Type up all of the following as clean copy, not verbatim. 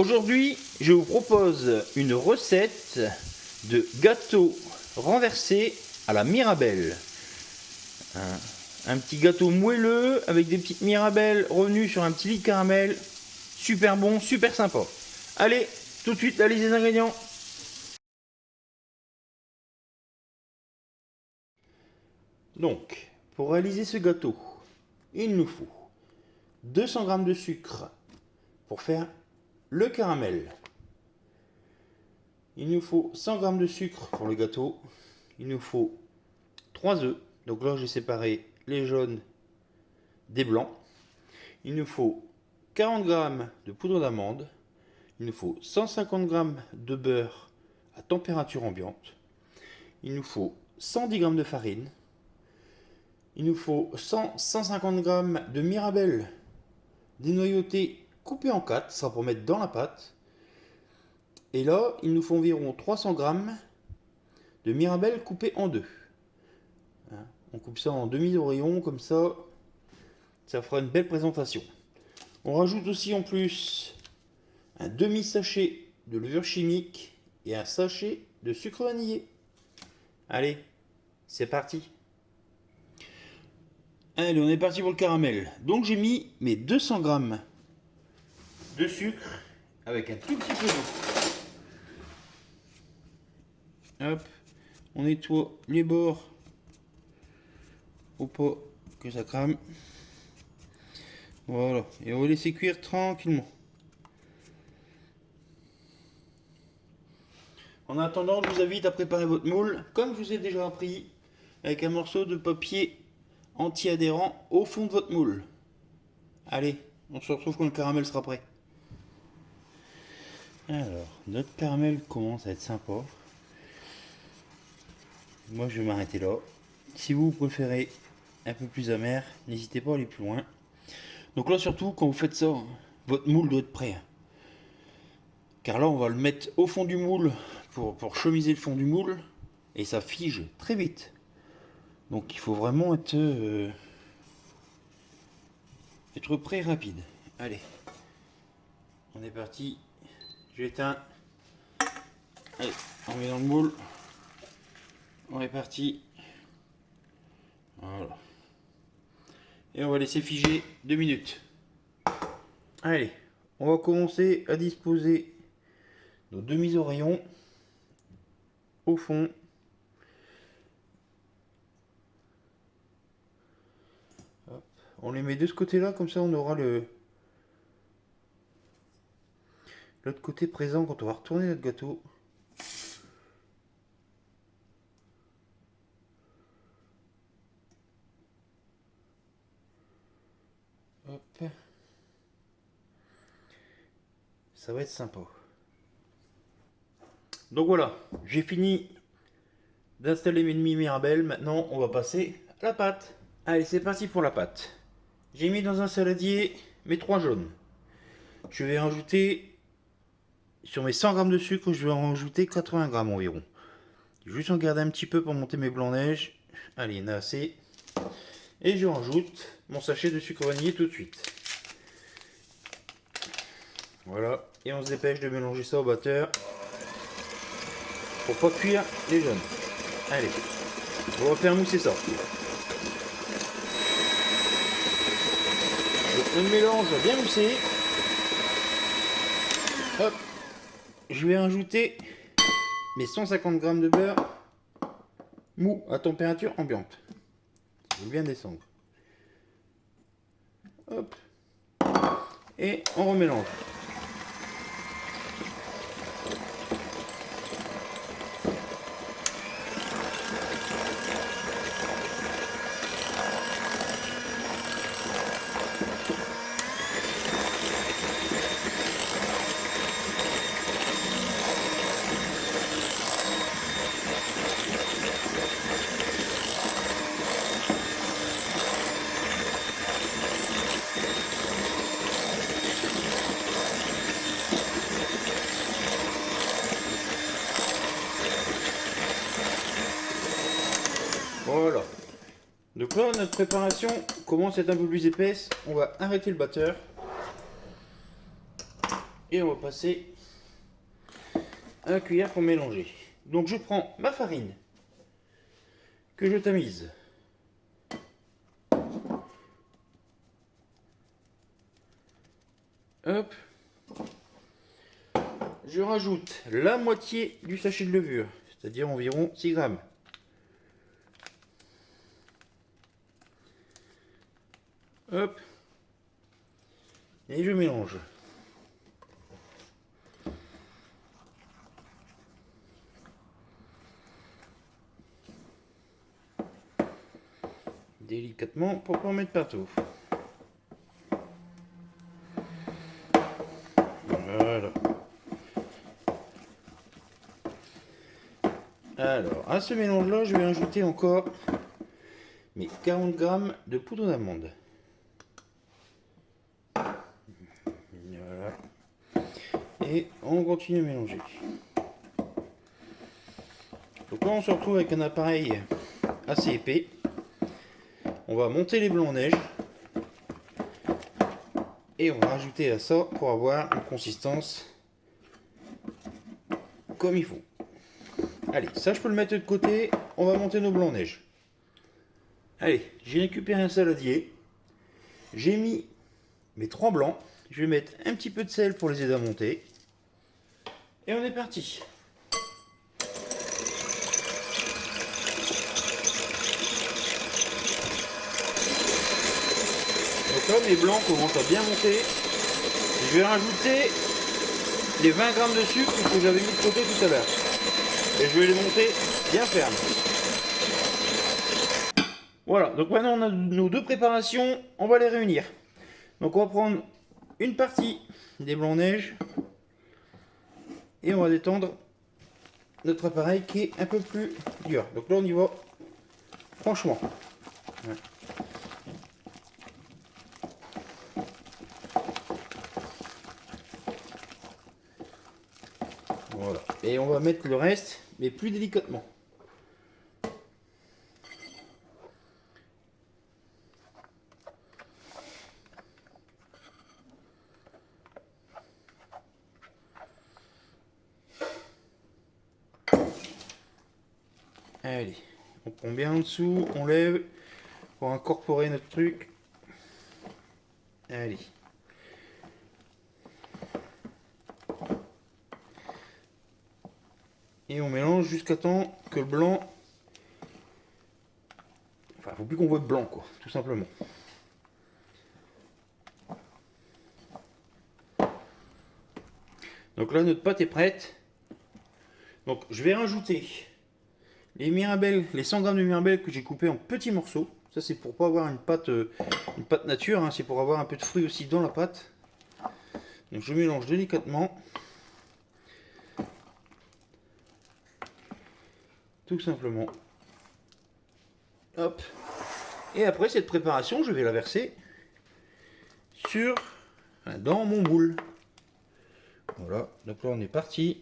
Aujourd'hui, je vous propose une recette de gâteau renversé à la Mirabelle. Un petit gâteau moelleux avec des petites mirabelles revenues sur un petit lit de caramel. Super bon, super sympa. Allez, tout de suite, la liste des ingrédients. Donc, pour réaliser ce gâteau, il nous faut 200 g de sucre pour faire le caramel. Il nous faut 100 g de sucre pour le gâteau. Il nous faut 3 œufs. Donc là, j'ai séparé les jaunes des blancs. Il nous faut 40 g de poudre d'amande. Il nous faut 150 g de beurre à température ambiante. Il nous faut 110 g de farine. Il nous faut 150 g de mirabelle dénoyautée coupée en 4. Ça sera pour mettre dans la pâte. Et là, il nous faut environ 300 g de mirabelle coupée en 2. On coupe ça en demi-oreillons, comme ça fera une belle présentation. On rajoute aussi en plus un demi-sachet de levure chimique et un sachet de sucre vanillé. Allez, c'est parti. Allez, on est parti pour le caramel. Donc j'ai mis mes 200 g de sucre avec un tout petit peu d'eau. Hop, on nettoie les bords pour pas que ça crame. Voilà, et on va laisser cuire tranquillement. En attendant, je vous invite à préparer votre moule, comme je vous ai déjà appris, avec un morceau de papier anti-adhérent au fond de votre moule. Allez, on se retrouve quand le caramel sera prêt. Alors, notre caramel commence à être sympa. Moi, je vais m'arrêter là. Si vous préférez un peu plus amer, n'hésitez pas à aller plus loin. Donc là, surtout, quand vous faites ça, votre moule doit être prêt. Car là, on va le mettre au fond du moule pour chemiser le fond du moule. Et ça fige très vite. Donc il faut vraiment être prêt rapide. Allez, on est parti. J'éteins. Allez, on met dans le moule. On est parti. Voilà. Et on va laisser figer 2 minutes. Allez, on va commencer à disposer nos demi-oreillons au fond. Hop. On les met de ce côté-là, comme ça on aura l'autre côté présent quand on va retourner notre gâteau. Hop. Ça va être sympa. Donc voilà, j'ai fini d'installer mes demi-mirabelles. Maintenant, on va passer à la pâte. Allez, c'est parti pour la pâte. J'ai mis dans un saladier mes 3 jaunes. Je vais rajouter, sur mes 100 g de sucre, je vais en rajouter 80 g environ. Juste en garder un petit peu pour monter mes blancs-neige. Allez, il y en a assez. Et je rajoute mon sachet de sucre vanillé tout de suite. Voilà, et on se dépêche de mélanger ça au batteur pour pas cuire les jaunes. Allez, on va faire mousser ça. Le mélange va bien mousser. Hop, je vais rajouter mes 150 g de beurre mou à température ambiante. Je vais bien descendre. Hop, et on remélange. Voilà. Donc là, notre préparation commence à être un peu plus épaisse. On va arrêter le batteur. Et on va passer à la cuillère pour mélanger. Donc je prends ma farine que je tamise. Hop. Je rajoute la moitié du sachet de levure, c'est-à-dire environ 6 grammes. Hop. Et je mélange. Délicatement pour pas en mettre partout. Voilà. Alors, à ce mélange-là, je vais ajouter encore mes 40 grammes de poudre d'amande. Voilà. Et on continue à mélanger. Donc là, on se retrouve avec un appareil assez épais. On va monter les blancs en neige. Et on va rajouter à ça pour avoir une consistance comme il faut. Allez, ça je peux le mettre de côté. On va monter nos blancs en neige. Allez, j'ai récupéré un saladier. J'ai mis mes 3 blancs. Je vais mettre un petit peu de sel pour les aider à monter. Et on est parti. Donc là, mes blancs commencent à bien monter. Je vais rajouter les 20 grammes de sucre que j'avais mis de côté tout à l'heure. Et je vais les monter bien fermes. Voilà, donc maintenant on a nos deux préparations, on va les réunir. Donc on va prendre une partie des blancs neige et on va détendre notre appareil qui est un peu plus dur. Donc là on y va franchement. Ouais. Voilà. Et on va mettre le reste, mais plus délicatement. Allez, on prend bien en dessous, on lève pour incorporer notre truc. Allez. Et on mélange jusqu'à temps que le blanc... Enfin, il ne faut plus qu'on voit de blanc, quoi, tout simplement. Donc là, notre pâte est prête. Donc, je vais rajouter les mirabelles, les 100 grammes de mirabelles que j'ai coupées en petits morceaux. Ça, c'est pour pas avoir une pâte nature, hein, c'est pour avoir un peu de fruits aussi dans la pâte. Donc, je mélange délicatement. Tout simplement. Hop. Et après cette préparation, je vais la verser dans mon moule. Voilà, donc là on est parti.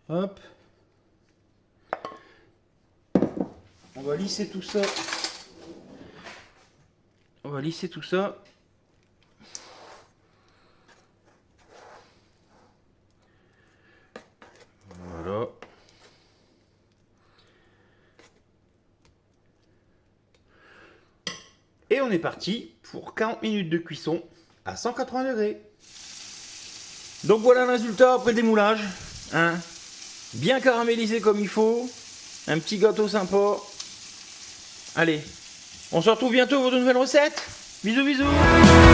Hop. On va lisser tout ça. On va lisser tout ça. Voilà. Et on est parti pour 40 minutes de cuisson à 180 degrés. Donc voilà le résultat après le démoulage. Hein, bien caramélisé comme il faut. Un petit gâteau sympa. Allez, on se retrouve bientôt pour de nouvelles recettes. Bisous bisous.